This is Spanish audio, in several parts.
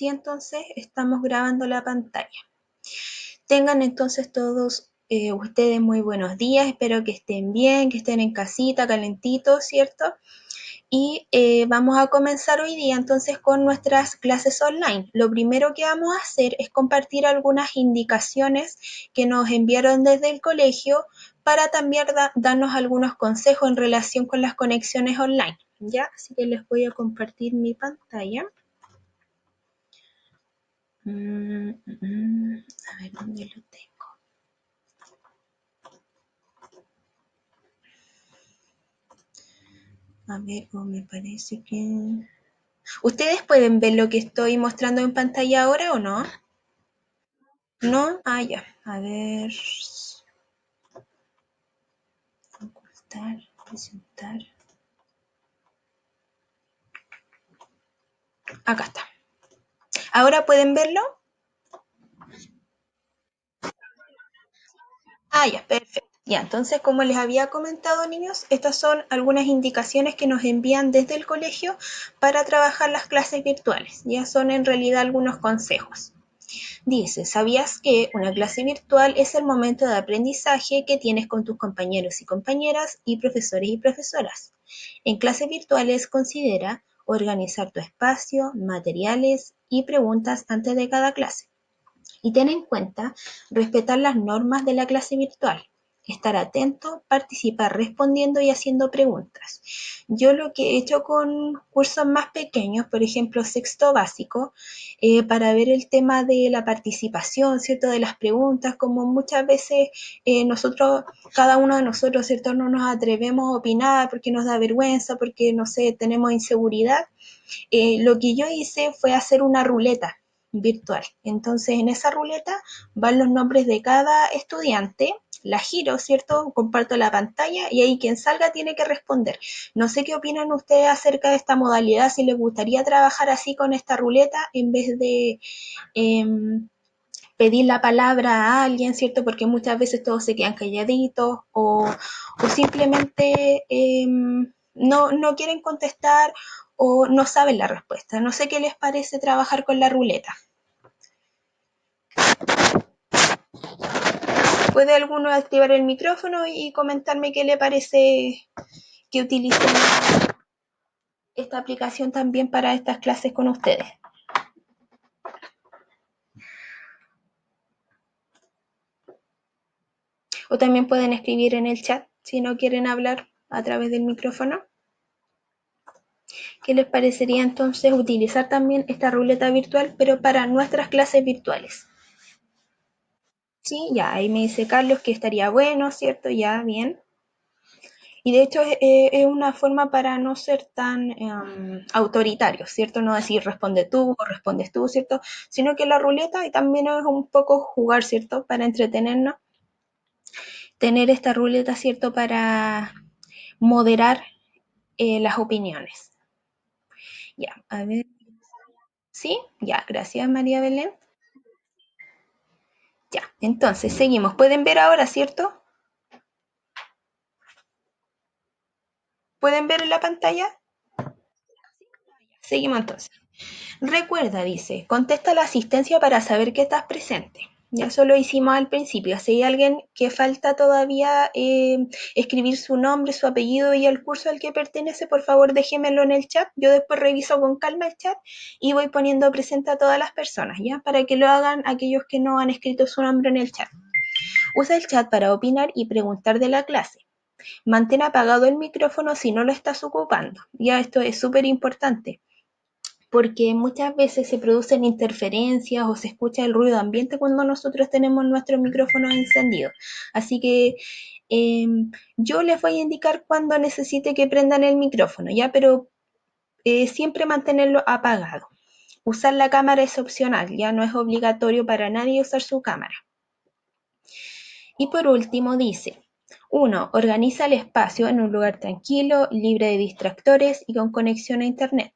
sí, entonces estamos grabando la pantalla. Tengan entonces todos ustedes muy buenos días, espero que estén bien, que estén en casita, calentitos, ¿cierto? Y vamos a comenzar hoy día entonces con nuestras clases online. Lo primero que vamos a hacer es compartir algunas indicaciones que nos enviaron desde el colegio para también darnos algunos consejos en relación con las conexiones online, ¿ya? Así que les voy a compartir mi pantalla. A ver, ¿dónde lo tengo? A ver, me parece que... ¿Ustedes pueden ver lo que estoy mostrando en pantalla ahora o no? ¿No? Ah, ya. A ver. Ocultar, presentar. Acá está. ¿Ahora pueden verlo? Ah, ya, perfecto. Ya, entonces, como les había comentado, niños, estas son algunas indicaciones que nos envían desde el colegio para trabajar las clases virtuales. Ya son en realidad algunos consejos. Dice, ¿sabías que una clase virtual es el momento de aprendizaje que tienes con tus compañeros y compañeras y profesores y profesoras? En clases virtuales considera organizar tu espacio, materiales y preguntas antes de cada clase. Y ten en cuenta respetar las normas de la clase virtual, estar atento, participar respondiendo y haciendo preguntas. Yo lo que he hecho con cursos más pequeños, por ejemplo, sexto básico, para ver el tema de la participación, ¿cierto? De las preguntas, como muchas veces nosotros, cada uno de nosotros, ¿cierto? No nos atrevemos a opinar porque nos da vergüenza, porque, no sé, tenemos inseguridad. Lo que yo hice fue hacer una ruleta virtual. Entonces, en esa ruleta van los nombres de cada estudiante, la giro, ¿cierto? Comparto la pantalla y ahí quien salga tiene que responder. No sé qué opinan ustedes acerca de esta modalidad, si les gustaría trabajar así con esta ruleta en vez de eh, pedir la palabra a alguien, ¿cierto? Porque muchas veces todos se quedan calladitos o simplemente no quieren contestar o no saben la respuesta. No sé qué les parece trabajar con la ruleta. ¿Puede alguno activar el micrófono y comentarme qué le parece que utilicen esta aplicación también para estas clases con ustedes? O también pueden escribir en el chat si no quieren hablar a través del micrófono. ¿Qué les parecería entonces utilizar también esta ruleta virtual, pero para nuestras clases virtuales? Sí, ya, ahí me dice Carlos que estaría bueno, ¿cierto? Ya, bien. Y de hecho es una forma para no ser tan autoritario, ¿cierto? No decir responde tú o respondes tú, ¿cierto? Sino que la ruleta y también es un poco jugar, ¿cierto? Para entretenernos. Tener esta ruleta, ¿cierto? Para moderar las opiniones. Ya, a ver. ¿Sí? Ya, gracias María Belén. Ya, entonces seguimos. ¿Pueden ver ahora, cierto? ¿Pueden ver en la pantalla? Seguimos entonces. Recuerda, dice, contesta la asistencia para saber que estás presente. Ya eso lo hicimos al principio. Si hay alguien que falta todavía escribir su nombre, su apellido y el curso al que pertenece, por favor déjemelo en el chat. Yo después reviso con calma el chat y voy poniendo presente a todas las personas, ¿ya? Para que lo hagan aquellos que no han escrito su nombre en el chat. Usa el chat para opinar y preguntar de la clase. Mantén apagado el micrófono si no lo estás ocupando. Ya esto es súper importante porque muchas veces se producen interferencias o se escucha el ruido ambiente cuando nosotros tenemos nuestro micrófono encendido. Así que eh, yo les voy a indicar cuando necesite que prendan el micrófono, ¿ya? Pero siempre mantenerlo apagado. Usar la cámara es opcional, ya no es obligatorio para nadie usar su cámara. Y por último dice, 1. Organiza el espacio en un lugar tranquilo, libre de distractores y con conexión a internet.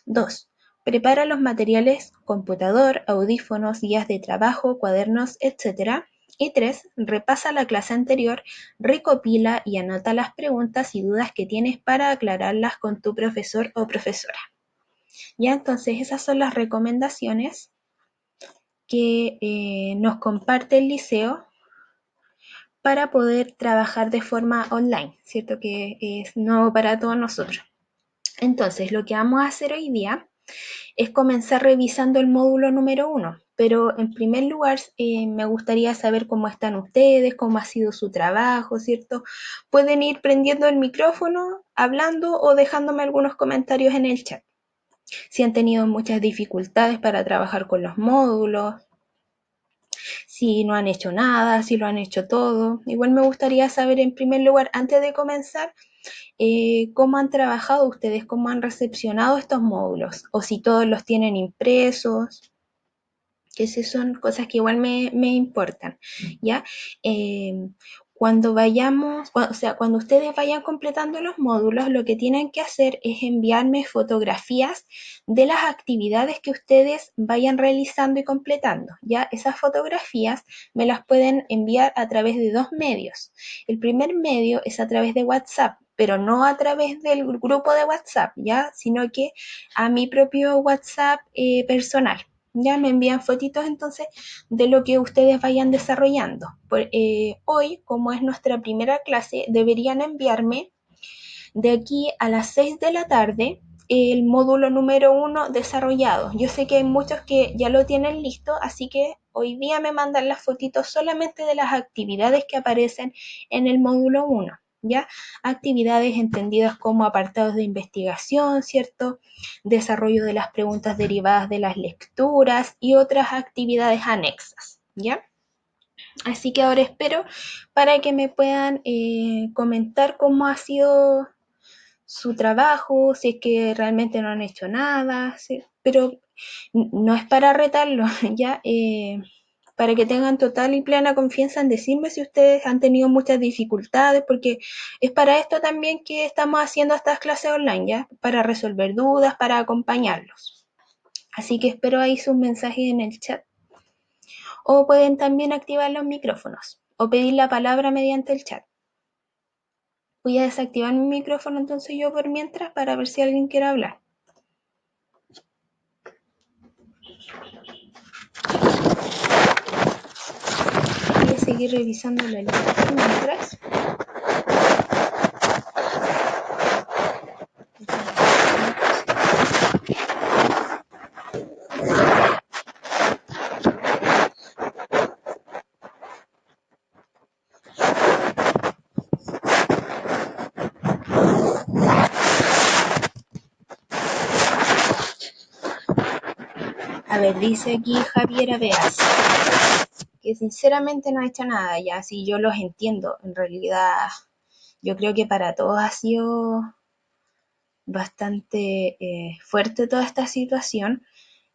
2. Prepara los materiales, computador, audífonos, guías de trabajo, cuadernos, etc. Y 3. Repasa la clase anterior, recopila y anota las preguntas y dudas que tienes para aclararlas con tu profesor o profesora. Ya, entonces esas son las recomendaciones que nos comparte el liceo para poder trabajar de forma online, ¿cierto? Que es nuevo para todos nosotros. Entonces, lo que vamos a hacer hoy día es comenzar revisando el módulo número 1, pero en primer lugar me gustaría saber cómo están ustedes, cómo ha sido su trabajo, ¿cierto? Pueden ir prendiendo el micrófono, hablando o dejándome algunos comentarios en el chat. Si han tenido muchas dificultades para trabajar con los módulos, si no han hecho nada, si lo han hecho todo. Igual me gustaría saber en primer lugar, antes de comenzar, cómo han trabajado ustedes, cómo han recepcionado estos módulos, o si todos los tienen impresos, que esas son cosas que igual me importan, ¿ya? Eh, cuando vayamos, o sea, cuando ustedes vayan completando los módulos, lo que tienen que hacer es enviarme fotografías de las actividades que ustedes vayan realizando y completando, ¿ya? Esas fotografías me las pueden enviar a través de dos medios. El primer medio es a través de WhatsApp, pero no a través del grupo de WhatsApp, ¿ya? Sino que a mi propio WhatsApp personal. Ya me envían fotitos entonces de lo que ustedes vayan desarrollando. Hoy, como es nuestra primera clase, deberían enviarme de aquí a las 6 de la tarde el módulo número 1 desarrollado. Yo sé que hay muchos que ya lo tienen listo, así que hoy día me mandan las fotitos solamente de las actividades que aparecen en el módulo 1. ¿Ya? Actividades entendidas como apartados de investigación, ¿cierto? Desarrollo de las preguntas derivadas de las lecturas y otras actividades anexas, ¿ya? Así que ahora espero para que me puedan comentar cómo ha sido su trabajo, si es que realmente no han hecho nada, ¿sí? Pero no es para retarlo, ya, para que tengan total y plena confianza en decirme si ustedes han tenido muchas dificultades, porque es para esto también que estamos haciendo estas clases online, ya, para resolver dudas, para acompañarlos. Así que espero ahí sus mensajes en el chat. O pueden también activar los micrófonos o pedir la palabra mediante el chat. Voy a desactivar mi micrófono entonces yo por mientras para ver si alguien quiere hablar. Voy a seguir revisando la lista mientras. A ver, dice aquí Javiera Beas, que sinceramente no ha hecho nada, ya, si yo los entiendo, en realidad yo creo que para todos ha sido bastante fuerte toda esta situación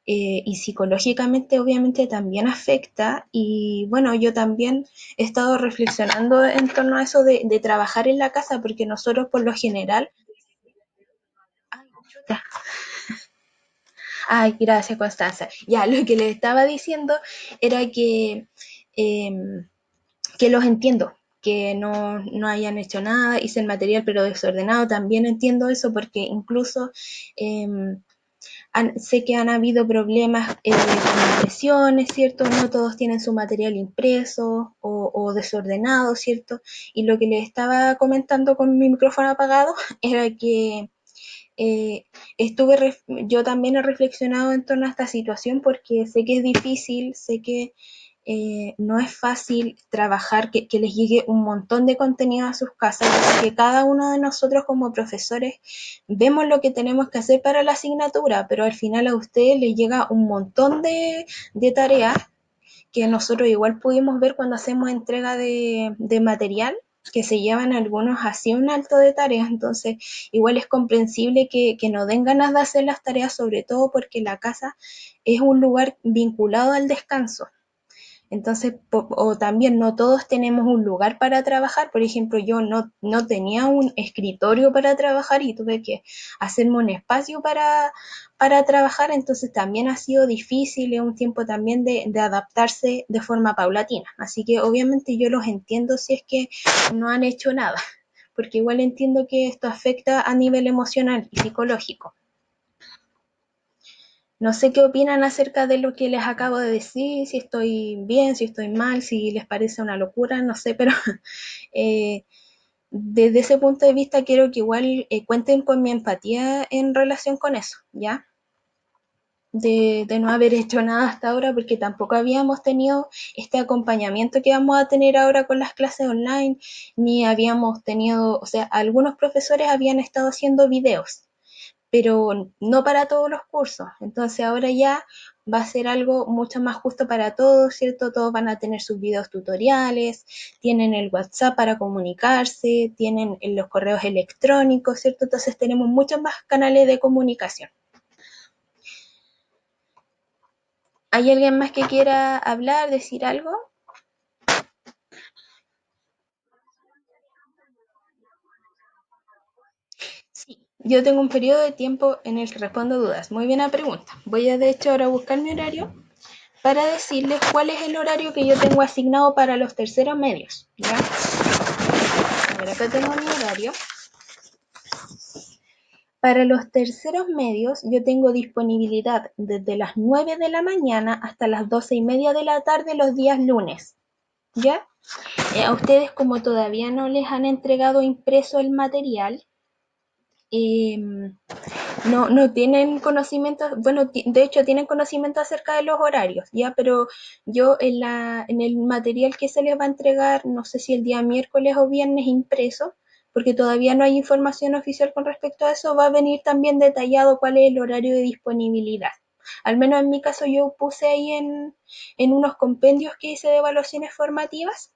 y psicológicamente obviamente también afecta y bueno, yo también he estado reflexionando en torno a eso de trabajar en la casa porque nosotros por lo general... Ay, chuta. Ay, gracias Constanza. Ya, lo que les estaba diciendo era eh, que los entiendo, que no hayan hecho nada, hice el material pero desordenado, también entiendo eso porque incluso eh, sé que han habido problemas con impresiones, ¿cierto? No todos tienen su material impreso o desordenado, ¿cierto? Y lo que les estaba comentando con mi micrófono apagado era que eh, yo también he reflexionado en torno a esta situación porque sé que es difícil, sé que no es fácil trabajar, que les llegue un montón de contenido a sus casas, que cada uno de nosotros como profesores vemos lo que tenemos que hacer para la asignatura, pero al final a ustedes les llega un montón de tareas que nosotros igual pudimos ver cuando hacemos entrega de material, que se llevan algunos así un alto de tareas, entonces igual es comprensible que no den ganas de hacer las tareas, sobre todo porque la casa es un lugar vinculado al descanso. Entonces, o también no todos tenemos un lugar para trabajar. Por ejemplo, yo no tenía un escritorio para trabajar y tuve que hacerme un espacio para trabajar. Entonces, también ha sido difícil, es un tiempo también de adaptarse de forma paulatina. Así que obviamente yo los entiendo si es que no han hecho nada, porque igual entiendo que esto afecta a nivel emocional y psicológico. No sé qué opinan acerca de lo que les acabo de decir, si estoy bien, si estoy mal, si les parece una locura, no sé, pero eh, desde ese punto de vista quiero que igual cuenten con mi empatía en relación con eso, ¿ya? De no haber hecho nada hasta ahora porque tampoco habíamos tenido este acompañamiento que vamos a tener ahora con las clases online, ni habíamos tenido, o sea, algunos profesores habían estado haciendo videos, pero no para todos los cursos. Entonces ahora ya va a ser algo mucho más justo para todos, ¿cierto? Todos van a tener sus videos tutoriales, tienen el WhatsApp para comunicarse, tienen los correos electrónicos, ¿cierto? Entonces tenemos muchos más canales de comunicación. ¿Hay alguien más que quiera hablar, decir algo? Sí, yo tengo un periodo de tiempo en el que respondo dudas. Muy buena pregunta. Voy a de hecho ahora buscar mi horario para decirles cuál es el horario que yo tengo asignado para los terceros medios. ¿Ya? A ver, acá tengo mi horario. Para los terceros medios yo tengo disponibilidad desde las 9 de la mañana hasta las 12:30 de la tarde los días lunes. ¿Ya? A ustedes como todavía no les han entregado impreso el material, eh, no tienen conocimiento, bueno, de hecho tienen conocimiento acerca de los horarios, ya, pero yo en el material que se les va a entregar, no sé si el día miércoles o viernes impreso, porque todavía no hay información oficial con respecto a eso, va a venir también detallado cuál es el horario de disponibilidad. Al menos en mi caso yo puse ahí en unos compendios que hice de evaluaciones formativas,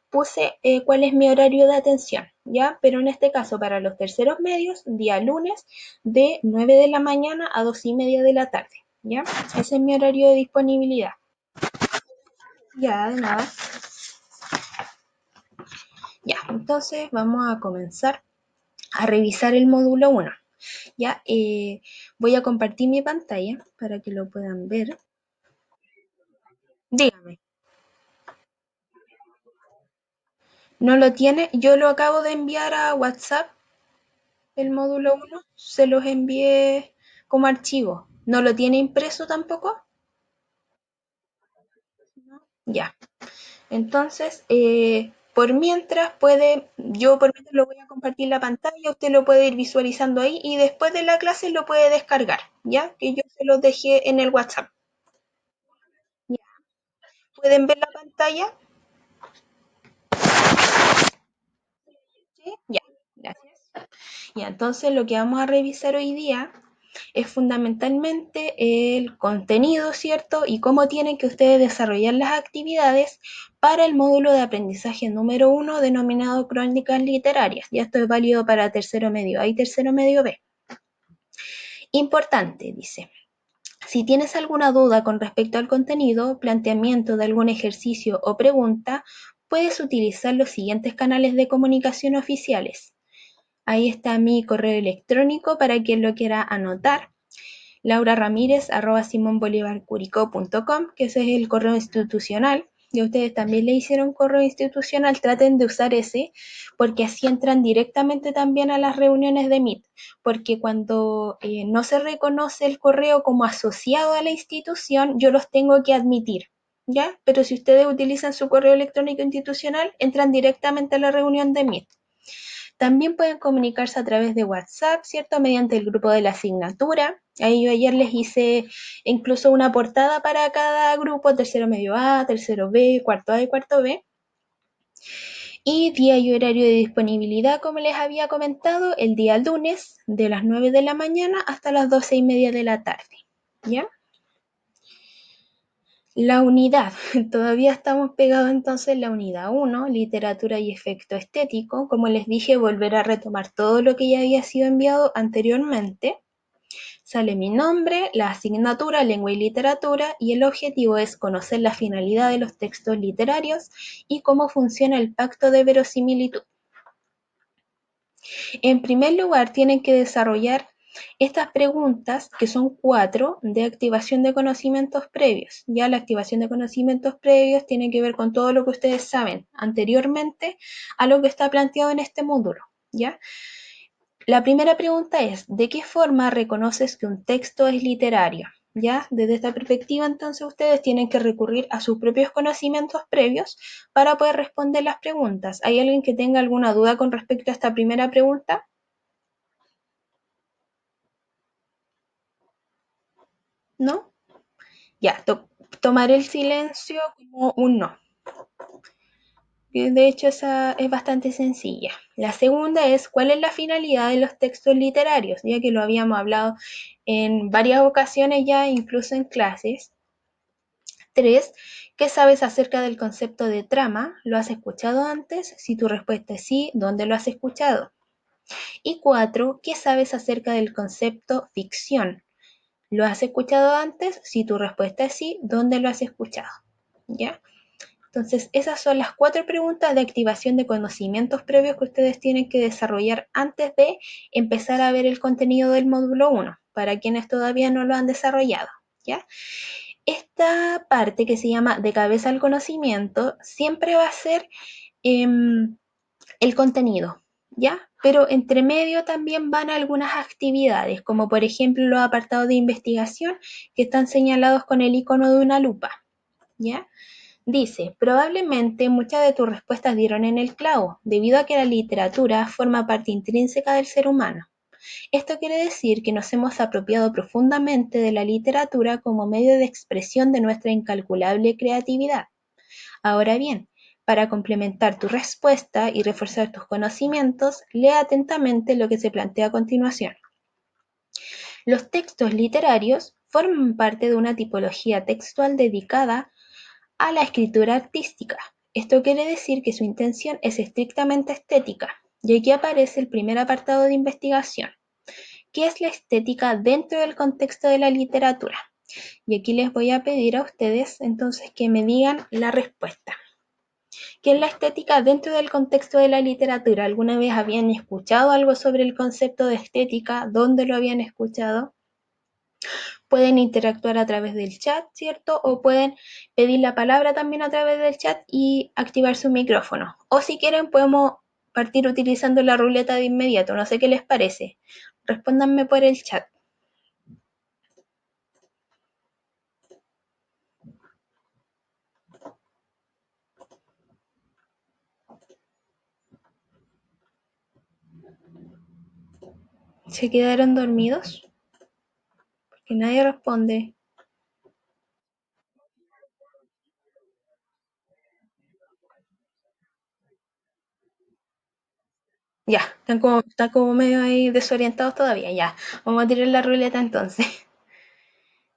puse cuál es mi horario de atención, ¿ya? Pero en este caso, para los terceros medios, día lunes, de 9 de la mañana a 2:30 de la tarde, ¿ya? Ese es mi horario de disponibilidad. Ya, de nada. Ya, entonces vamos a comenzar a revisar el módulo uno. Ya, voy a compartir mi pantalla para que lo puedan ver. Dígame. ¿No lo tiene? Yo lo acabo de enviar a WhatsApp, el módulo uno. Se los envié como archivo. ¿No lo tiene impreso tampoco? Ya. Entonces, por mientras yo por mientras lo voy a compartir la pantalla, usted lo puede ir visualizando ahí y después de la clase lo puede descargar, ¿ya? Que yo se los dejé en el WhatsApp. ¿Ya? ¿Pueden ver la pantalla? ¿Sí? Ya, gracias. Ya, entonces lo que vamos a revisar hoy día es fundamentalmente el contenido, ¿cierto? Y cómo tienen que ustedes desarrollar las actividades para el módulo de aprendizaje número uno denominado Crónicas Literarias. Ya esto es válido para tercero medio A y tercero medio B. Importante, dice. Si tienes alguna duda con respecto al contenido, planteamiento de algún ejercicio o pregunta, puedes utilizar los siguientes canales de comunicación oficiales. Ahí está mi correo electrónico para quien lo quiera anotar. lauraramírez@simonbolivarcuricó.com, que ese es el correo institucional. Y ustedes también le hicieron correo institucional, traten de usar ese, porque así entran directamente también a las reuniones de Meet, porque cuando no se reconoce el correo como asociado a la institución, yo los tengo que admitir, ¿ya? Pero si ustedes utilizan su correo electrónico institucional, entran directamente a la reunión de Meet. También pueden comunicarse a través de WhatsApp, ¿cierto? Mediante el grupo de la asignatura. Ahí yo ayer les hice incluso una portada para cada grupo, tercero medio A, tercero B, cuarto A y cuarto B. Y día y horario de disponibilidad, como les había comentado, el día lunes de las 9 de la mañana hasta las 12:30 de la tarde. ¿Ya? La unidad, todavía estamos pegados entonces en la unidad uno, literatura y efecto estético. Como les dije, volver a retomar todo lo que ya había sido enviado anteriormente. Sale mi nombre, la asignatura, lengua y literatura, y el objetivo es conocer la finalidad de los textos literarios y cómo funciona el pacto de verosimilitud. En primer lugar, tienen que desarrollar estas preguntas, que son 4, de activación de conocimientos previos. Ya la activación de conocimientos previos tiene que ver con todo lo que ustedes saben anteriormente a lo que está planteado en este módulo. ¿Ya? La primera pregunta es, ¿de qué forma reconoces que un texto es literario? ¿Ya? Desde esta perspectiva, entonces ustedes tienen que recurrir a sus propios conocimientos previos para poder responder las preguntas. ¿Hay alguien que tenga alguna duda con respecto a esta primera pregunta? ¿No? Ya, tomaré el silencio como un no. De hecho, esa es bastante sencilla. La segunda es, ¿cuál es la finalidad de los textos literarios? Ya que lo habíamos hablado en varias ocasiones ya, incluso en clases. Tres, ¿qué sabes acerca del concepto de trama? ¿Lo has escuchado antes? Si tu respuesta es sí, ¿dónde lo has escuchado? Y cuatro, ¿qué sabes acerca del concepto ficción? ¿Lo has escuchado antes? Si tu respuesta es sí, ¿dónde lo has escuchado? ¿Ya? Entonces, esas son las cuatro preguntas de activación de conocimientos previos que ustedes tienen que desarrollar antes de empezar a ver el contenido del módulo uno, para quienes todavía no lo han desarrollado. ¿Ya? Esta parte que se llama de cabeza al conocimiento siempre va a ser el contenido, ¿ya? Pero entre medio también van algunas actividades, como por ejemplo los apartados de investigación que están señalados con el icono de una lupa, ¿ya? Dice, probablemente muchas de tus respuestas dieron en el clavo, debido a que la literatura forma parte intrínseca del ser humano. Esto quiere decir que nos hemos apropiado profundamente de la literatura como medio de expresión de nuestra incalculable creatividad. Ahora bien, para complementar tu respuesta y reforzar tus conocimientos, lee atentamente lo que se plantea a continuación. Los textos literarios forman parte de una tipología textual dedicada a la escritura artística. Esto quiere decir que su intención es estrictamente estética, y aquí aparece el primer apartado de investigación. ¿Qué es la estética dentro del contexto de la literatura? Y aquí les voy a pedir a ustedes entonces que me digan la respuesta. ¿Qué es la estética dentro del contexto de la literatura? ¿Alguna vez habían escuchado algo sobre el concepto de estética? ¿Dónde lo habían escuchado? Pueden interactuar a través del chat, ¿cierto? O pueden pedir la palabra también a través del chat y activar su micrófono. O si quieren podemos partir utilizando la ruleta de inmediato. No sé qué les parece. Respóndanme por el chat. ¿Se quedaron dormidos? Porque nadie responde. Ya, están como medio ahí desorientados todavía. Ya, vamos a tirar la ruleta entonces.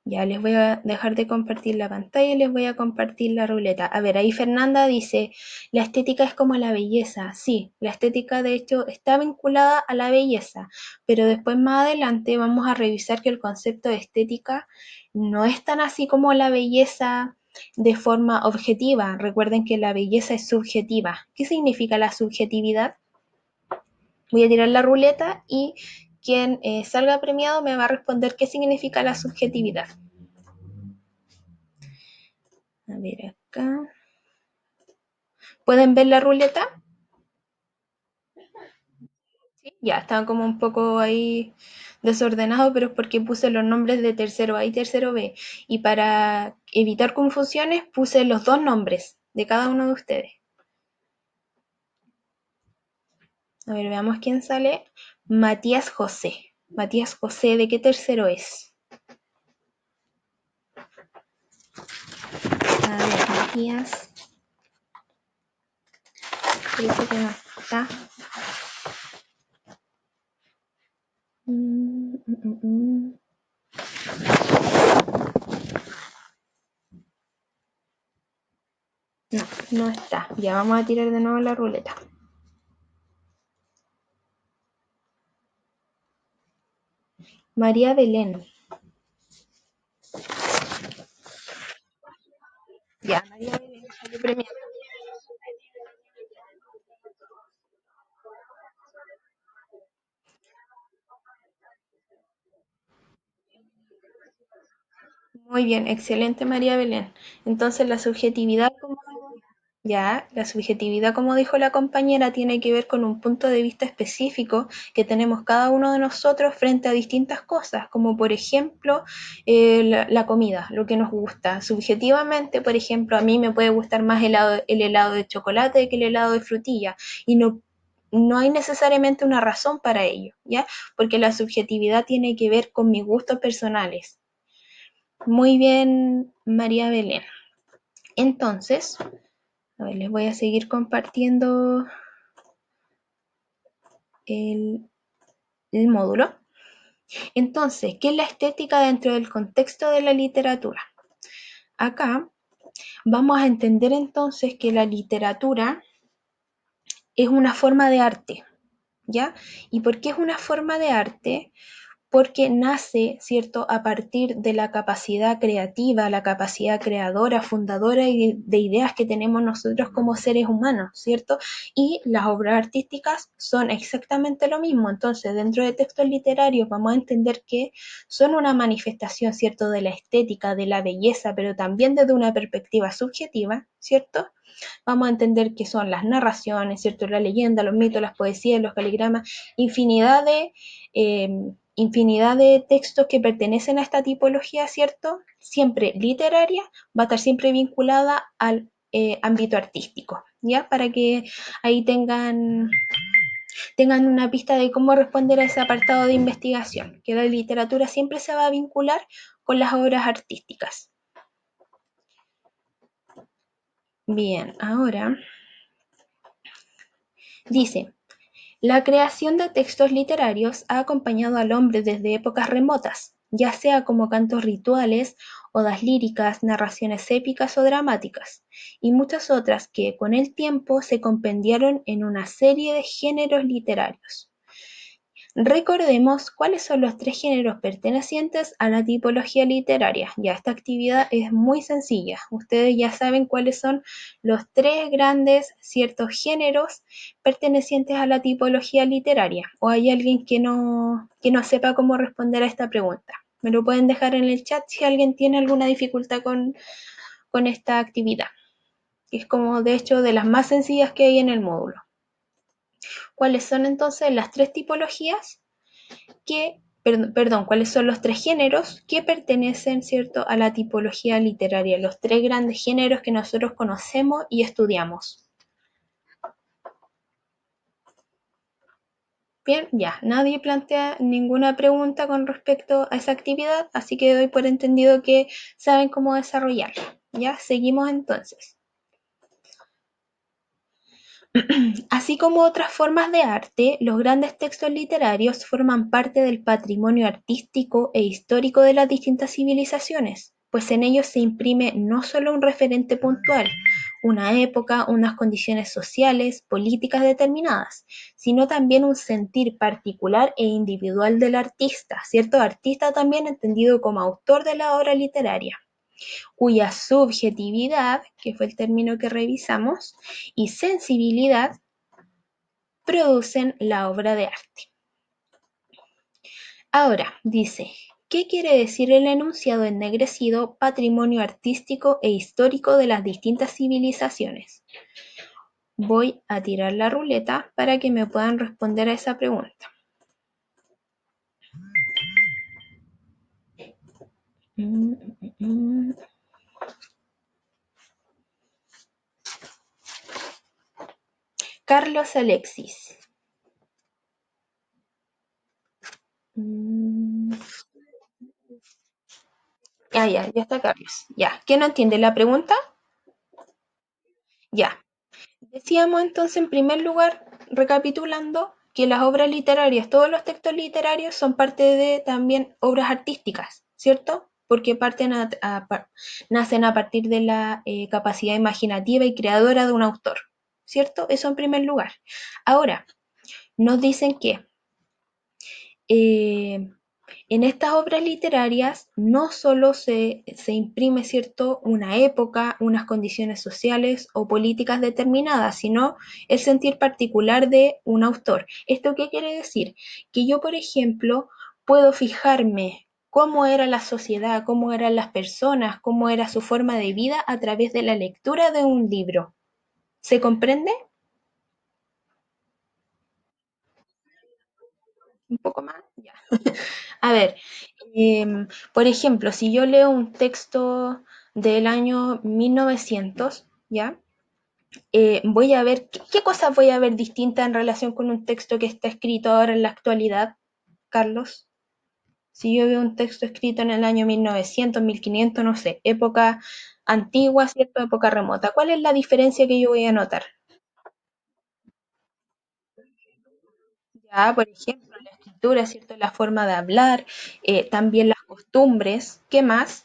Ya les voy a dejar de compartir la pantalla y les voy a compartir la ruleta. A ver, ahí Fernanda dice, la estética es como la belleza. Sí, la estética de hecho está vinculada a la belleza, pero después más adelante vamos a revisar que el concepto de estética no es tan así como la belleza de forma objetiva. Recuerden que la belleza es subjetiva. ¿Qué significa la subjetividad? Voy a tirar la ruleta y quien salga premiado me va a responder qué significa la subjetividad. A ver acá. ¿Pueden ver la ruleta? Sí. Ya, están como un poco ahí desordenados, pero es porque puse los nombres de tercero A y tercero B. Y para evitar confusiones puse los dos nombres de cada uno de ustedes. A ver, veamos quién sale. Matías José. Matías José, ¿de qué tercero es? A ver, Matías. Dice que no está. Mm, mm, mm, mm. No, no está. Ya vamos a tirar de nuevo la ruleta. María Belén. Ya, María Belén salió premiada. Muy bien, excelente María Belén. Entonces la subjetividad, ¿cómo? Ya, la subjetividad, como dijo la compañera, tiene que ver con un punto de vista específico que tenemos cada uno de nosotros frente a distintas cosas, como por ejemplo la comida, lo que nos gusta. Subjetivamente, por ejemplo, a mí me puede gustar más el helado de chocolate que el helado de frutilla y no hay necesariamente una razón para ello, ¿ya? Porque la subjetividad tiene que ver con mis gustos personales. Muy bien, María Belén. Entonces, a ver, les voy a seguir compartiendo el, el módulo. Entonces, ¿qué es la estética dentro del contexto de la literatura? Acá vamos a entender entonces que la literatura es una forma de arte, ¿ya? ¿Y por qué es una forma de arte? Porque nace, ¿cierto?, a partir de la capacidad creativa, la capacidad creadora, fundadora y de ideas que tenemos nosotros como seres humanos, ¿cierto? Y las obras artísticas son exactamente lo mismo. Entonces, dentro de textos literarios vamos a entender que son una manifestación, ¿cierto?, de la estética, de la belleza, pero también desde una perspectiva subjetiva, ¿cierto? Vamos a entender que son las narraciones, ¿cierto? La leyenda, los mitos, las poesías, los caligramas, infinidad de, eh, infinidad de textos que pertenecen a esta tipología, ¿cierto? Siempre literaria, va a estar siempre vinculada al ámbito artístico, ¿ya? Para que ahí tengan una pista de cómo responder a ese apartado de investigación, que la literatura siempre se va a vincular con las obras artísticas. Bien, ahora dice, la creación de textos literarios ha acompañado al hombre desde épocas remotas, ya sea como cantos rituales, odas líricas, narraciones épicas o dramáticas, y muchas otras que con el tiempo se compendiaron en una serie de géneros literarios. Recordemos cuáles son los tres géneros pertenecientes a la tipología literaria. Ya, esta actividad es muy sencilla. Ustedes ya saben cuáles son los tres grandes ciertos géneros pertenecientes a la tipología literaria. ¿O hay alguien que no sepa cómo responder a esta pregunta? Me lo pueden dejar en el chat si alguien tiene alguna dificultad con esta actividad. Es como de hecho de las más sencillas que hay en el módulo. ¿Cuáles son entonces las tres tipologías? Cuáles son los tres géneros que pertenecen, ¿cierto?, a la tipología literaria, los tres grandes géneros que nosotros conocemos y estudiamos. Bien, ya, nadie plantea ninguna pregunta con respecto a esa actividad, así que doy por entendido que saben cómo desarrollarla. Ya, seguimos entonces. Así como otras formas de arte, los grandes textos literarios forman parte del patrimonio artístico e histórico de las distintas civilizaciones, pues en ellos se imprime no solo un referente puntual, una época, unas condiciones sociales, políticas determinadas, sino también un sentir particular e individual del artista, ¿cierto? Artista también entendido como autor de la obra literaria, cuya subjetividad, que fue el término que revisamos, y sensibilidad producen la obra de arte. Ahora, dice, ¿qué quiere decir el enunciado ennegrecido patrimonio artístico e histórico de las distintas civilizaciones? Voy a tirar la ruleta para que me puedan responder a esa pregunta. Carlos Alexis. Ya está Carlos. Ya, ¿quién no entiende la pregunta? Ya. Decíamos entonces, en primer lugar, recapitulando, que las obras literarias, todos los textos literarios son parte de también obras artísticas, ¿cierto? Porque nacen a partir de la capacidad imaginativa y creadora de un autor, ¿cierto? Eso en primer lugar. Ahora, nos dicen que eh, en estas obras literarias no solo se imprime, ¿cierto?, una época, unas condiciones sociales o políticas determinadas, sino el sentir particular de un autor. ¿Esto qué quiere decir? Que yo, por ejemplo, puedo fijarme cómo era la sociedad, cómo eran las personas, cómo era su forma de vida a través de la lectura de un libro. ¿Se comprende? Un poco más. Ya. A ver, por ejemplo, si yo leo un texto del año 1900, ¿ya? Voy a ver, ¿qué cosas voy a ver distintas en relación con un texto que está escrito ahora en la actualidad, Carlos? Si yo veo un texto escrito en el año 1900, 1500, no sé, época antigua, ¿cierto? Época remota, ¿cuál es la diferencia que yo voy a notar? Ya, por ejemplo, la escritura, ¿cierto? La forma de hablar, también las costumbres, ¿qué más?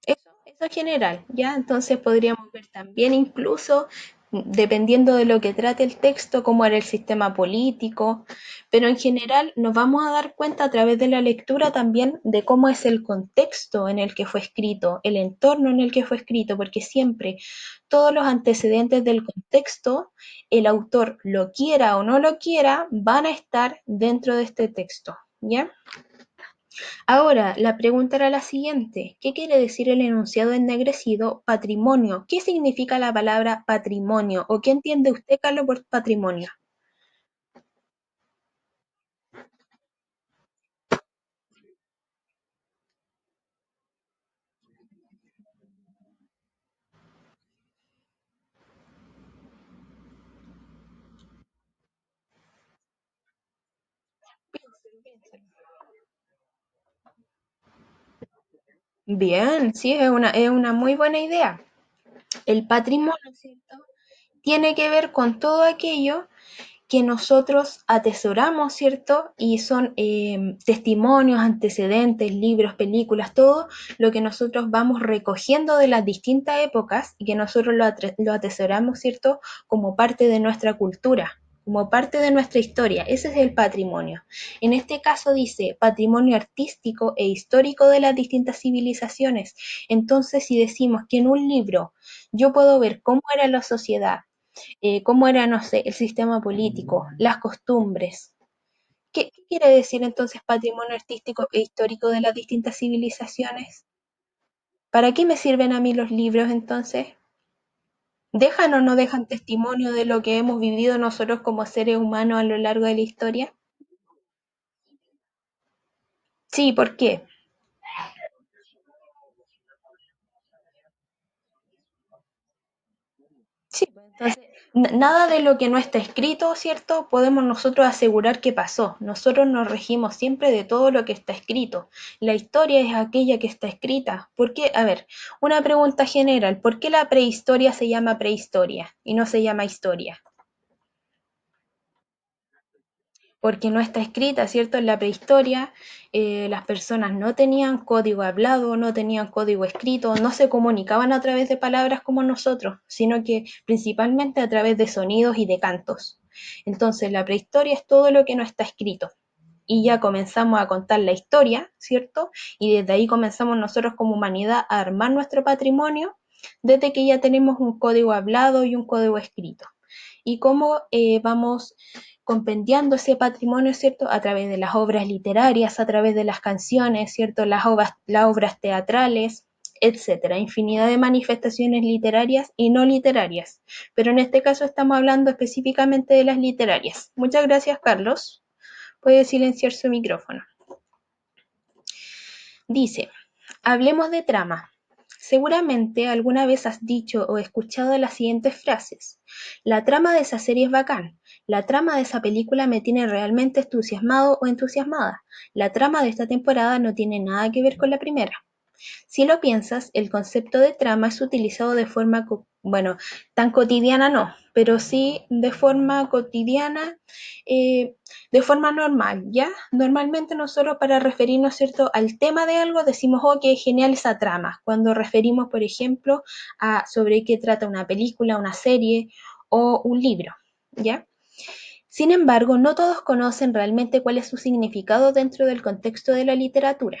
Eso en general, ¿ya? Entonces podríamos ver también incluso, dependiendo de lo que trate el texto, cómo era el sistema político, pero en general nos vamos a dar cuenta a través de la lectura también de cómo es el contexto en el que fue escrito, el entorno en el que fue escrito, porque siempre todos los antecedentes del contexto, el autor lo quiera o no lo quiera, van a estar dentro de este texto, ¿ya? Ahora, la pregunta era la siguiente: ¿qué quiere decir el enunciado ennegrecido patrimonio? ¿Qué significa la palabra patrimonio? ¿O qué entiende usted, Carlos, por patrimonio? Bien, sí, es una muy buena idea. El patrimonio, ¿cierto? Tiene que ver con todo aquello que nosotros atesoramos, ¿cierto? Y son testimonios, antecedentes, libros, películas, todo lo que nosotros vamos recogiendo de las distintas épocas y que nosotros lo atesoramos, ¿cierto? Como parte de nuestra cultura, como parte de nuestra historia. Ese es el patrimonio. En este caso dice patrimonio artístico e histórico de las distintas civilizaciones. Entonces, si decimos que en un libro yo puedo ver cómo era la sociedad, cómo era, no sé, el sistema político, las costumbres. ¿Qué quiere decir entonces patrimonio artístico e histórico de las distintas civilizaciones? ¿Para qué me sirven a mí los libros entonces? ¿Dejan o no dejan testimonio de lo que hemos vivido nosotros como seres humanos a lo largo de la historia? Sí, ¿por qué? Sí, pues entonces, nada de lo que no está escrito, ¿cierto? Podemos nosotros asegurar que pasó. Nosotros nos regimos siempre de todo lo que está escrito. La historia es aquella que está escrita. ¿Por qué? A ver, una pregunta general. ¿Por qué la prehistoria se llama prehistoria y no se llama historia? Porque no está escrita, ¿cierto? En la prehistoria las personas no tenían código hablado, no tenían código escrito, no se comunicaban a través de palabras como nosotros, sino que principalmente a través de sonidos y de cantos. Entonces la prehistoria es todo lo que no está escrito. Y ya comenzamos a contar la historia, ¿cierto? Y desde ahí comenzamos nosotros como humanidad a armar nuestro patrimonio desde que ya tenemos un código hablado y un código escrito. Y cómo vamos compendiando ese patrimonio, ¿cierto? A través de las obras literarias, a través de las canciones, ¿cierto? Las obras teatrales, etcétera. Infinidad de manifestaciones literarias y no literarias. Pero en este caso estamos hablando específicamente de las literarias. Muchas gracias, Carlos. Puede silenciar su micrófono. Dice, hablemos de trama. Seguramente alguna vez has dicho o escuchado las siguientes frases. La trama de esa serie es bacán. La trama de esa película me tiene realmente entusiasmado o entusiasmada. La trama de esta temporada no tiene nada que ver con la primera. Si lo piensas, el concepto de trama es utilizado de forma, bueno, tan cotidiana no, pero sí de forma cotidiana, eh, de forma normal, ¿ya? Normalmente nosotros para referirnos, ¿cierto?, al tema de algo decimos, oh, qué genial esa trama, cuando referimos, por ejemplo, a sobre qué trata una película, una serie o un libro, ¿ya? Sin embargo, no todos conocen realmente cuál es su significado dentro del contexto de la literatura.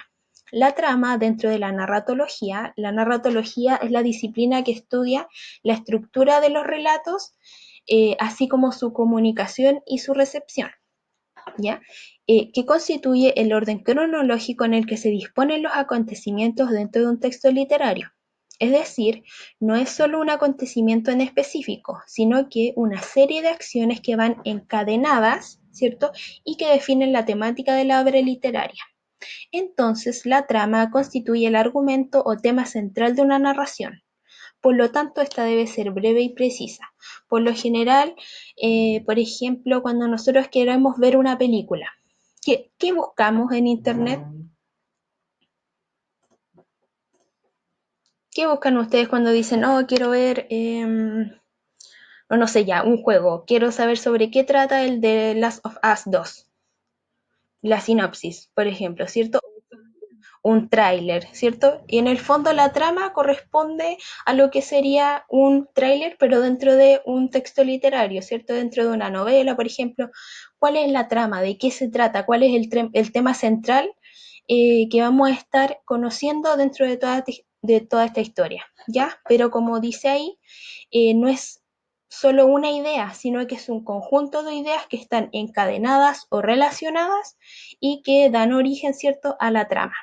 La trama dentro de la narratología es la disciplina que estudia la estructura de los relatos, así como su comunicación y su recepción. ¿Ya? que constituye el orden cronológico en el que se disponen los acontecimientos dentro de un texto literario. Es decir, no es solo un acontecimiento en específico, sino que una serie de acciones que van encadenadas, ¿cierto? Y que definen la temática de la obra literaria. Entonces, la trama constituye el argumento o tema central de una narración. Por lo tanto, esta debe ser breve y precisa. Por lo general, por ejemplo, cuando nosotros queremos ver una película, ¿qué buscamos en Internet? ¿Qué buscan ustedes cuando dicen, oh, quiero ver, o no sé ya, un juego? Quiero saber sobre qué trata el de Last of Us 2. La sinopsis, por ejemplo, ¿cierto? Un tráiler, ¿cierto? Y en el fondo la trama corresponde a lo que sería un tráiler, pero dentro de un texto literario, ¿cierto? Dentro de una novela, por ejemplo. ¿Cuál es la trama? ¿De qué se trata? ¿Cuál es el tema central que vamos a estar conociendo dentro de toda esta historia? ¿Ya? Pero como dice ahí, no es solo una idea, sino que es un conjunto de ideas que están encadenadas o relacionadas y que dan origen, ¿cierto?, a la trama.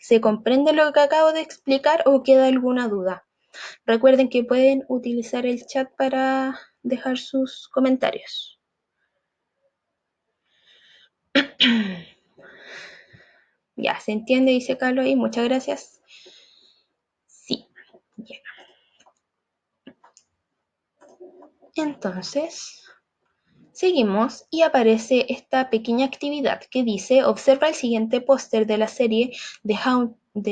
¿Se comprende lo que acabo de explicar o queda alguna duda? Recuerden que pueden utilizar el chat para dejar sus comentarios. Ya, ¿se entiende? Dice Carlos y muchas gracias. Sí, ya. Entonces, seguimos y aparece esta pequeña actividad que dice, observa el siguiente póster de la serie The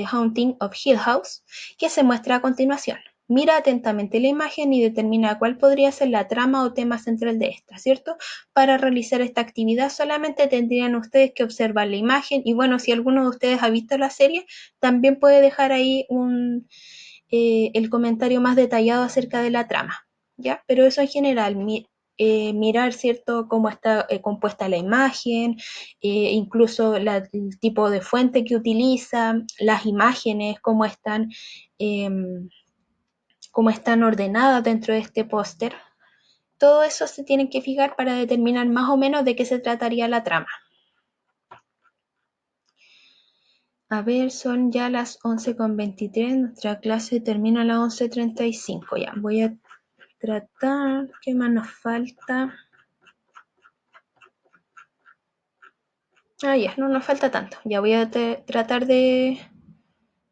Haunting of Hill House que se muestra a continuación. Mira atentamente la imagen y determina cuál podría ser la trama o tema central de esta, ¿cierto? Para realizar esta actividad solamente tendrían ustedes que observar la imagen y bueno, si alguno de ustedes ha visto la serie, también puede dejar ahí el comentario más detallado acerca de la trama, ¿ya? Pero eso en general, mirar, ¿cierto?, cómo está compuesta la imagen, incluso el tipo de fuente que utiliza, las imágenes, eh, cómo están ordenadas dentro de este póster. Todo eso se tiene que fijar para determinar más o menos de qué se trataría la trama. A ver, son ya las 11:23, nuestra clase termina a las 11:35. Ya, voy a tratar, ¿qué más nos falta? Ya, no nos falta tanto. Ya voy a tratar de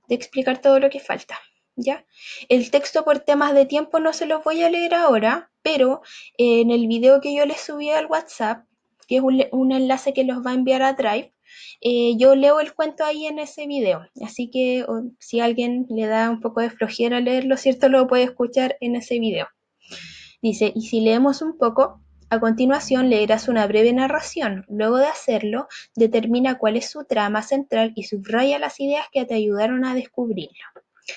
explicar todo lo que falta. ¿Ya? El texto por temas de tiempo no se los voy a leer ahora, pero en el video que yo les subí al WhatsApp, que es un enlace que los va a enviar a Drive, yo leo el cuento ahí en ese video. Así que si a alguien le da un poco de flojera leerlo, ¿cierto? Lo puede escuchar en ese video. Dice, y si leemos un poco, a continuación leerás una breve narración. Luego de hacerlo, determina cuál es su trama central y subraya las ideas que te ayudaron a descubrirlo.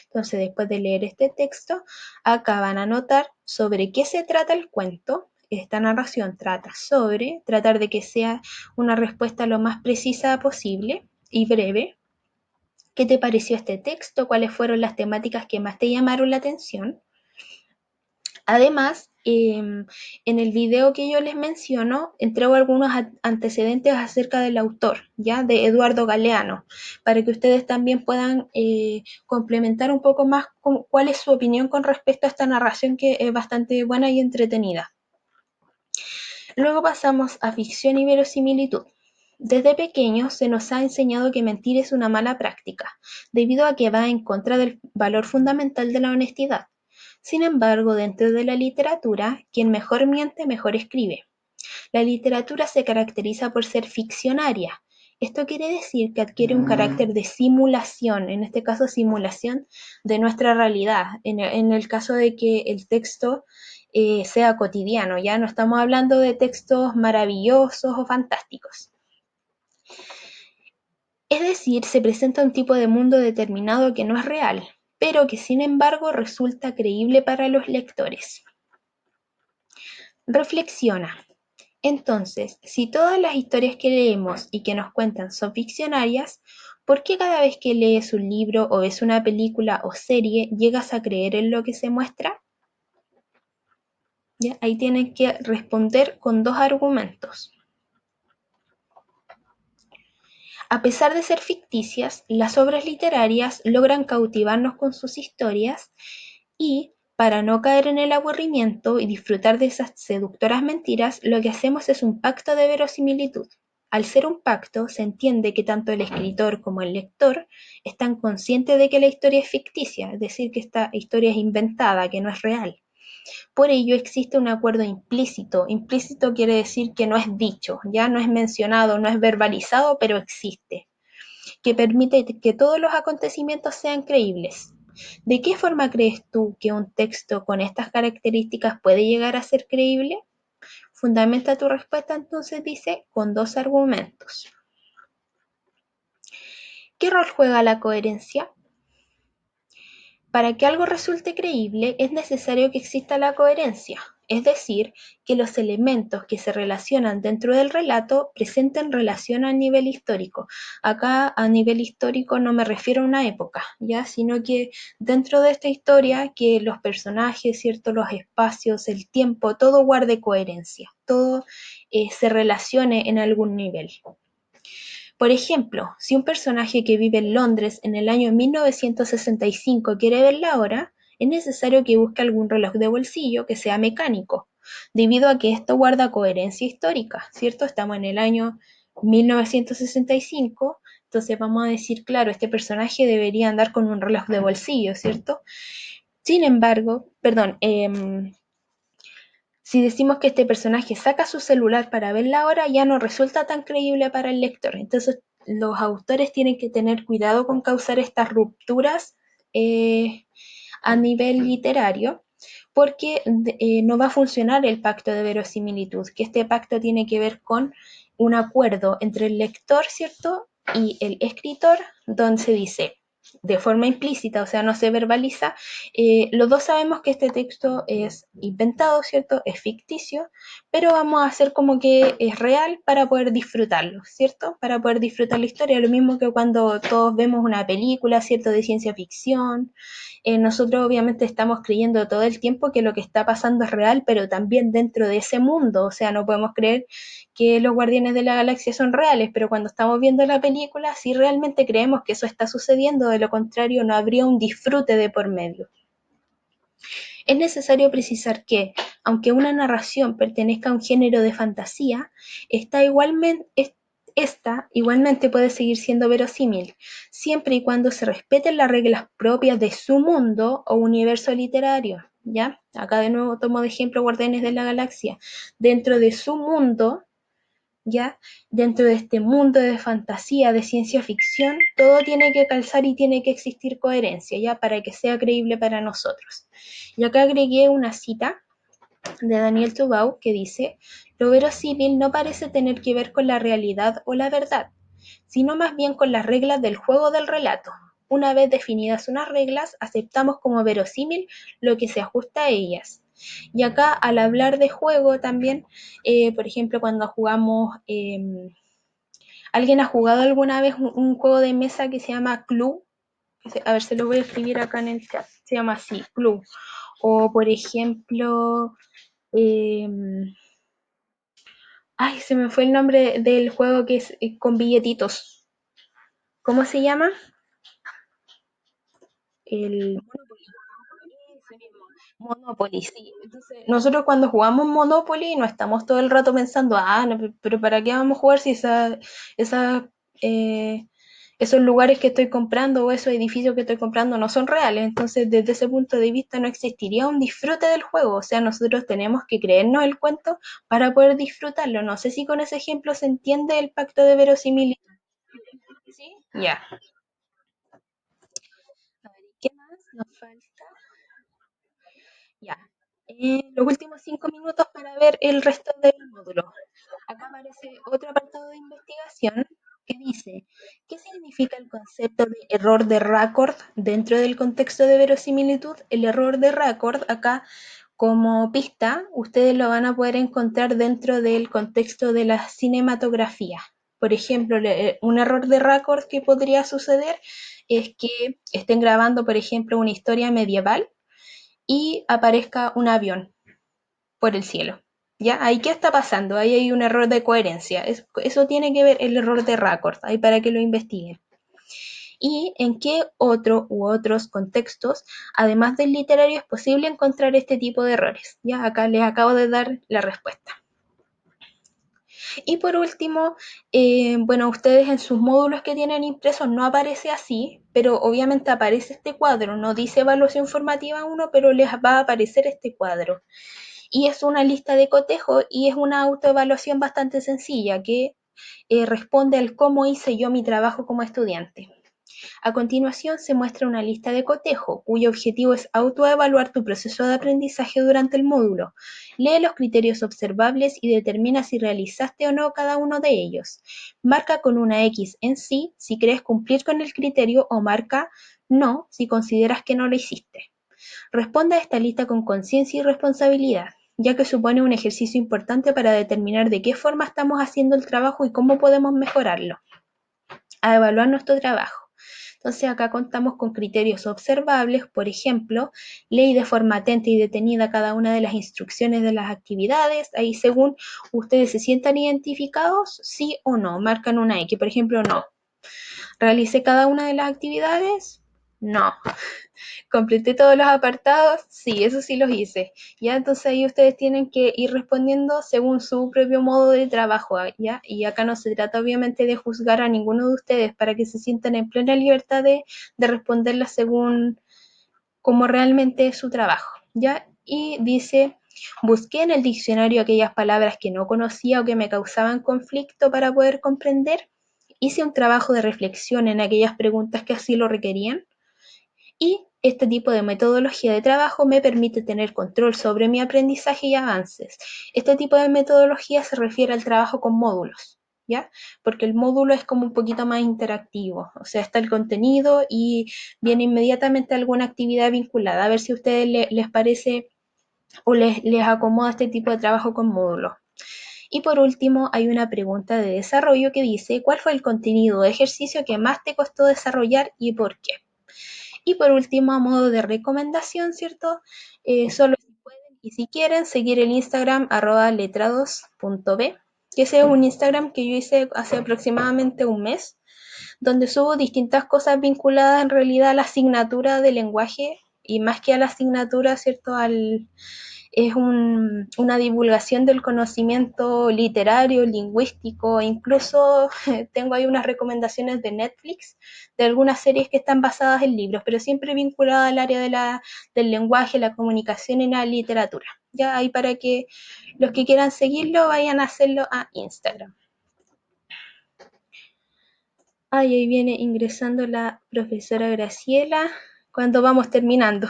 Entonces, después de leer este texto, acá van a notar sobre qué se trata el cuento. Esta narración trata sobre tratar de que sea una respuesta lo más precisa posible y breve. ¿Qué te pareció este texto? ¿Cuáles fueron las temáticas que más te llamaron la atención? Además, en el video que yo les menciono, entrego algunos antecedentes acerca del autor, ¿ya? De Eduardo Galeano, para que ustedes también puedan complementar un poco más cuál es su opinión con respecto a esta narración que es bastante buena y entretenida. Luego pasamos a ficción y verosimilitud. Desde pequeños se nos ha enseñado que mentir es una mala práctica, debido a que va en contra del valor fundamental de la honestidad. Sin embargo, dentro de la literatura, quien mejor miente, mejor escribe. La literatura se caracteriza por ser ficcionaria. Esto quiere decir que adquiere un carácter de simulación, en este caso simulación de nuestra realidad, en el caso de que el texto sea cotidiano, ya no estamos hablando de textos maravillosos o fantásticos. Es decir, se presenta un tipo de mundo determinado que no es real, pero que sin embargo resulta creíble para los lectores. Reflexiona. Entonces, si todas las historias que leemos y que nos cuentan son ficcionarias, ¿por qué cada vez que lees un libro o ves una película o serie llegas a creer en lo que se muestra? ¿Ya? Ahí tienes que responder con dos argumentos. A pesar de ser ficticias, las obras literarias logran cautivarnos con sus historias y, para no caer en el aburrimiento y disfrutar de esas seductoras mentiras, lo que hacemos es un pacto de verosimilitud. Al ser un pacto, se entiende que tanto el escritor como el lector están conscientes de que la historia es ficticia, es decir, que esta historia es inventada, que no es real. Por ello existe un acuerdo implícito. Implícito quiere decir que no es dicho, ya no es mencionado, no es verbalizado, pero existe, que permite que todos los acontecimientos sean creíbles. ¿De qué forma crees tú que un texto con estas características puede llegar a ser creíble? Fundamenta tu respuesta entonces, dice, con dos argumentos. ¿Qué rol juega la coherencia? Para que algo resulte creíble es necesario que exista la coherencia, es decir, que los elementos que se relacionan dentro del relato presenten relación a nivel histórico. Acá a nivel histórico no me refiero a una época, ¿ya? Sino que dentro de esta historia que los personajes, ¿cierto? Los espacios, el tiempo, todo guarde coherencia, todo se relacione en algún nivel. Por ejemplo, si un personaje que vive en Londres en el año 1965 quiere ver la hora, es necesario que busque algún reloj de bolsillo que sea mecánico, debido a que esto guarda coherencia histórica, ¿cierto? Estamos en el año 1965, entonces vamos a decir, claro, este personaje debería andar con un reloj de bolsillo, ¿cierto? Sin embargo, si decimos que este personaje saca su celular para ver la hora, ya no resulta tan creíble para el lector. Entonces, los autores tienen que tener cuidado con causar estas rupturas a nivel literario, porque no va a funcionar el pacto de verosimilitud, que este pacto tiene que ver con un acuerdo entre el lector, ¿cierto? Y el escritor, donde se dice de forma implícita, o sea, no se verbaliza, los dos sabemos que este texto es inventado, ¿cierto? Es ficticio, pero vamos a hacer como que es real para poder disfrutarlo, ¿cierto? Para poder disfrutar la historia, lo mismo que cuando todos vemos una película, ¿cierto? De ciencia ficción, nosotros obviamente estamos creyendo todo el tiempo que lo que está pasando es real, pero también dentro de ese mundo, o sea, no podemos creer que los Guardianes de la Galaxia son reales, pero cuando estamos viendo la película, sí realmente creemos que eso está sucediendo, de lo contrario no habría un disfrute de por medio. Es necesario precisar que, aunque una narración pertenezca a un género de fantasía, esta igualmente puede seguir siendo verosímil, siempre y cuando se respeten las reglas propias de su mundo o universo literario. ¿Ya? Acá de nuevo tomo de ejemplo Guardianes de la Galaxia. Dentro de su mundo, ¿ya? Dentro de este mundo de fantasía, de ciencia ficción, todo tiene que calzar y tiene que existir coherencia, ¿ya? Para que sea creíble para nosotros. Y acá agregué una cita de Daniel Tubau que dice, lo verosímil no parece tener que ver con la realidad o la verdad, sino más bien con las reglas del juego del relato. Una vez definidas unas reglas, aceptamos como verosímil lo que se ajusta a ellas. Y acá al hablar de juego también, por ejemplo, cuando jugamos, ¿alguien ha jugado alguna vez un juego de mesa que se llama Clue? A ver, se lo voy a escribir acá en el chat. Se llama así, Clue. O por ejemplo, eh, ay, se me fue el nombre del juego que es con billetitos. ¿Cómo se llama? El Monopoly. Ese mismo. Monopoly, sí. Entonces, nosotros cuando jugamos Monopoly no estamos todo el rato pensando, ah, no, pero ¿para qué vamos a jugar si esa, eh, esos lugares que estoy comprando o esos edificios que estoy comprando no son reales? Entonces, desde ese punto de vista no existiría un disfrute del juego. O sea, nosotros tenemos que creernos el cuento para poder disfrutarlo. No sé si con ese ejemplo se entiende el pacto de verosimilitud. ¿Sí? Ya. A ver, ¿qué más nos falta? Ya. Los últimos 5 minutos para ver el resto del módulo. Acá aparece otro apartado de investigación que dice, ¿qué significa el concepto de error de Raccord dentro del contexto de verosimilitud? El error de Raccord acá como pista, ustedes lo van a poder encontrar dentro del contexto de la cinematografía. Por ejemplo, un error de Raccord que podría suceder es que estén grabando, por ejemplo, una historia medieval y aparezca un avión por el cielo. ¿Ya? ¿Ahí qué está pasando? Ahí hay un error de coherencia. Eso tiene que ver el error de Racord, ahí para que lo investiguen. ¿Y en qué otro u otros contextos, además del literario, es posible encontrar este tipo de errores? Ya acá les acabo de dar la respuesta. Y por último, bueno, ustedes en sus módulos que tienen impresos no aparece así, pero obviamente aparece este cuadro, no dice evaluación formativa 1, pero les va a aparecer este cuadro. Y es una lista de cotejo y es una autoevaluación bastante sencilla que responde al cómo hice yo mi trabajo como estudiante. A continuación se muestra una lista de cotejo, cuyo objetivo es autoevaluar tu proceso de aprendizaje durante el módulo. Lee los criterios observables y determina si realizaste o no cada uno de ellos. Marca con una X en sí si crees cumplir con el criterio o marca no si consideras que no lo hiciste. Responda a esta lista con conciencia y responsabilidad, ya que supone un ejercicio importante para determinar de qué forma estamos haciendo el trabajo y cómo podemos mejorarlo. A evaluar nuestro trabajo. Entonces acá contamos con criterios observables, por ejemplo, leí de forma atenta y detenida cada una de las instrucciones de las actividades, ahí según ustedes se sientan identificados, sí o no, marcan una X, por ejemplo, no. ¿Realicé cada una de las actividades? No. ¿Completé todos los apartados? Sí, eso sí los hice. Ya, entonces ahí ustedes tienen que ir respondiendo según su propio modo de trabajo, ¿ya? Y acá no se trata obviamente de juzgar a ninguno de ustedes para que se sientan en plena libertad de responderlas según cómo realmente es su trabajo, ¿ya? Y dice, busqué en el diccionario aquellas palabras que no conocía o que me causaban conflicto para poder comprender. Hice un trabajo de reflexión en aquellas preguntas que así lo requerían. Y este tipo de metodología de trabajo me permite tener control sobre mi aprendizaje y avances. Este tipo de metodología se refiere al trabajo con módulos, ¿ya? Porque el módulo es como un poquito más interactivo, o sea, está el contenido y viene inmediatamente alguna actividad vinculada. A ver si a ustedes les parece o les acomoda este tipo de trabajo con módulos. Y por último, hay una pregunta de desarrollo que dice, ¿cuál fue el contenido o ejercicio que más te costó desarrollar y por qué? Y por último, a modo de recomendación, ¿cierto? Solo si pueden y si quieren seguir el Instagram letrados.b, que ese es un Instagram que yo hice hace aproximadamente un mes, donde subo distintas cosas vinculadas en realidad a la asignatura de lenguaje y más que a la asignatura, ¿cierto? Es una divulgación del conocimiento literario, lingüístico, incluso tengo ahí unas recomendaciones de Netflix de algunas series que están basadas en libros, pero siempre vinculadas al área del lenguaje, la comunicación y la literatura. Ya ahí para que los que quieran seguirlo vayan a hacerlo a Instagram. Ahí viene ingresando la profesora Graciela cuando vamos terminando.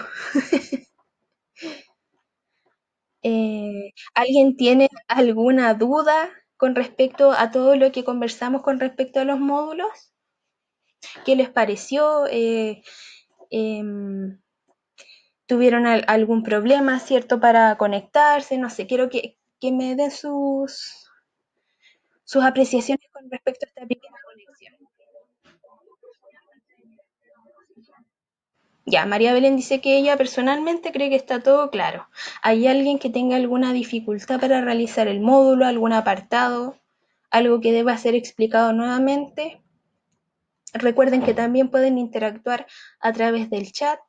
¿Alguien tiene alguna duda con respecto a todo lo que conversamos con respecto a los módulos? ¿Qué les pareció? Em, ¿Tuvieron algún problema, cierto, para conectarse? No sé, quiero que me den sus apreciaciones con respecto a esta primera conexión. Ya, María Belén dice que ella personalmente cree que está todo claro. ¿Hay alguien que tenga alguna dificultad para realizar el módulo, algún apartado, algo que deba ser explicado nuevamente? Recuerden que también pueden interactuar a través del chat.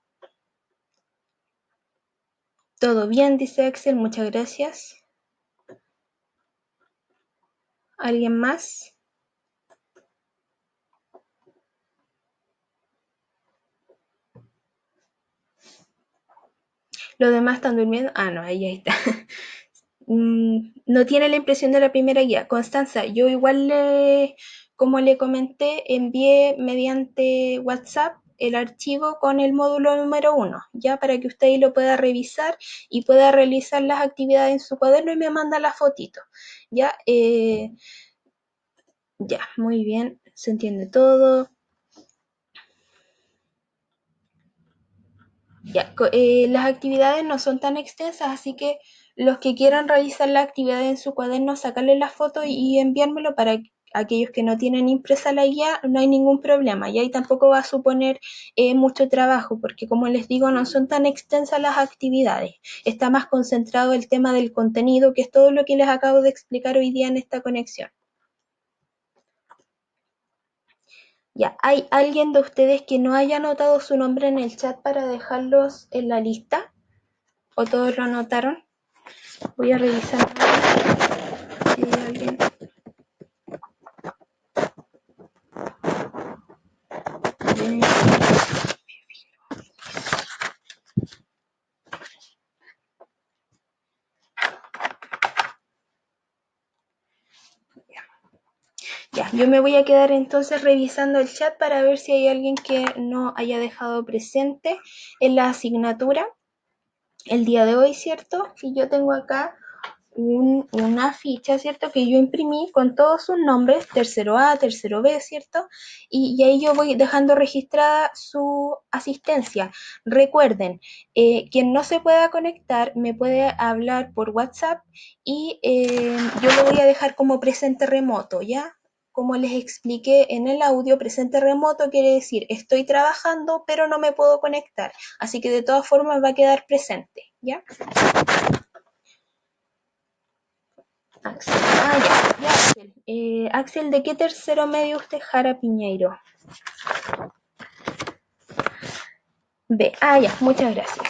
Todo bien, dice Axel, muchas gracias. ¿Alguien más? ¿Los demás están durmiendo? Ah, no, ahí está. No tiene la impresión de la primera guía. Constanza, yo igual como le comenté, envié mediante WhatsApp el archivo con el módulo número 1, ya para que usted ahí lo pueda revisar y pueda realizar las actividades en su cuaderno y me manda la fotito. Ya, ya, muy bien, se entiende todo. Ya, las actividades no son tan extensas, así que los que quieran realizar la actividad en su cuaderno, sacarle la foto y enviármelo para aquellos que no tienen impresa la guía, no hay ningún problema. Y ahí tampoco va a suponer mucho trabajo, porque como les digo, no son tan extensas las actividades. Está más concentrado el tema del contenido, que es todo lo que les acabo de explicar hoy día en esta conexión. Ya, ¿hay alguien de ustedes que no haya anotado su nombre en el chat para dejarlos en la lista? ¿O todos lo anotaron? Voy a revisar si hay alguien. Ya, yo me voy a quedar entonces revisando el chat para ver si hay alguien que no haya dejado presente en la asignatura el día de hoy, ¿cierto? Y yo tengo acá una ficha, ¿cierto? Que yo imprimí con todos sus nombres, tercero A, tercero B, ¿cierto? Y ahí yo voy dejando registrada su asistencia. Recuerden, quien no se pueda conectar me puede hablar por WhatsApp y yo lo voy a dejar como presente remoto, ¿ya? Como les expliqué en el audio, presente remoto quiere decir estoy trabajando pero no me puedo conectar. Así que de todas formas va a quedar presente, ¿ya? Axel. Ya, Axel. Axel, ¿de qué tercero medio usted Jara Piñeiro? B. Ya, muchas gracias.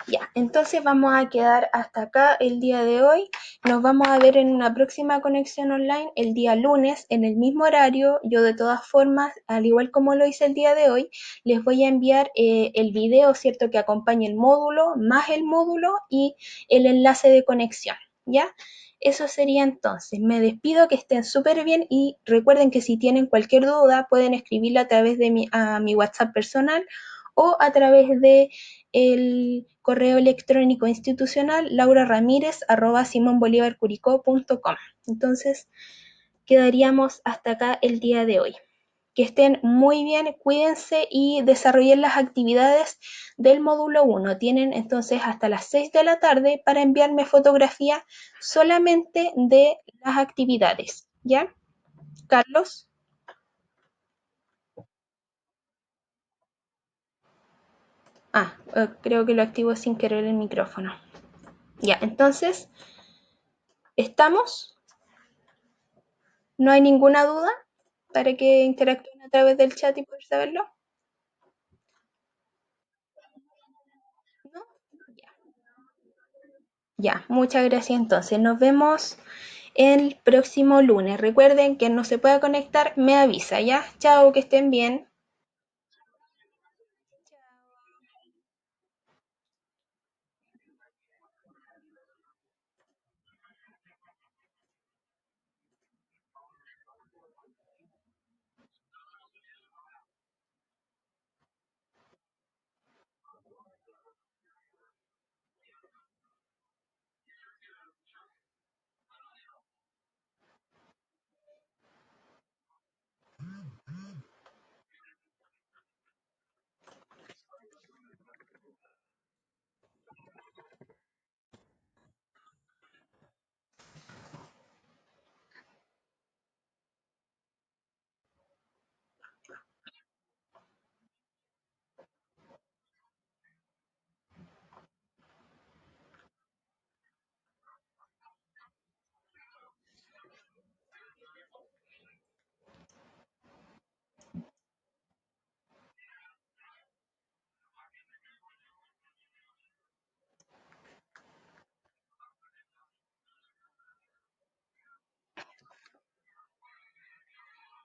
Ya, entonces vamos a quedar hasta acá el día de hoy. Nos vamos a ver en una próxima conexión online el día lunes en el mismo horario. Yo de todas formas, al igual como lo hice el día de hoy, les voy a enviar el video, ¿cierto? Que acompaña el módulo, más el módulo y el enlace de conexión, ¿ya? Eso sería entonces. Me despido, que estén súper bien y recuerden que si tienen cualquier duda pueden escribirla a través de mi WhatsApp personal o a través de el correo electrónico institucional lauraramírez@simonbolivarcuricó.com. Entonces, quedaríamos hasta acá el día de hoy. Que estén muy bien, cuídense y desarrollen las actividades del módulo 1. Tienen entonces hasta las 6 de la tarde para enviarme fotografía solamente de las actividades. ¿Ya? Carlos. Creo que lo activo sin querer el micrófono. Ya, entonces, ¿estamos? ¿No hay ninguna duda para que interactúen a través del chat y poder saberlo? ¿No? Ya, ya, muchas gracias entonces. Nos vemos el próximo lunes. Recuerden que no se pueda conectar, me avisa, ¿ya? Chao, que estén bien.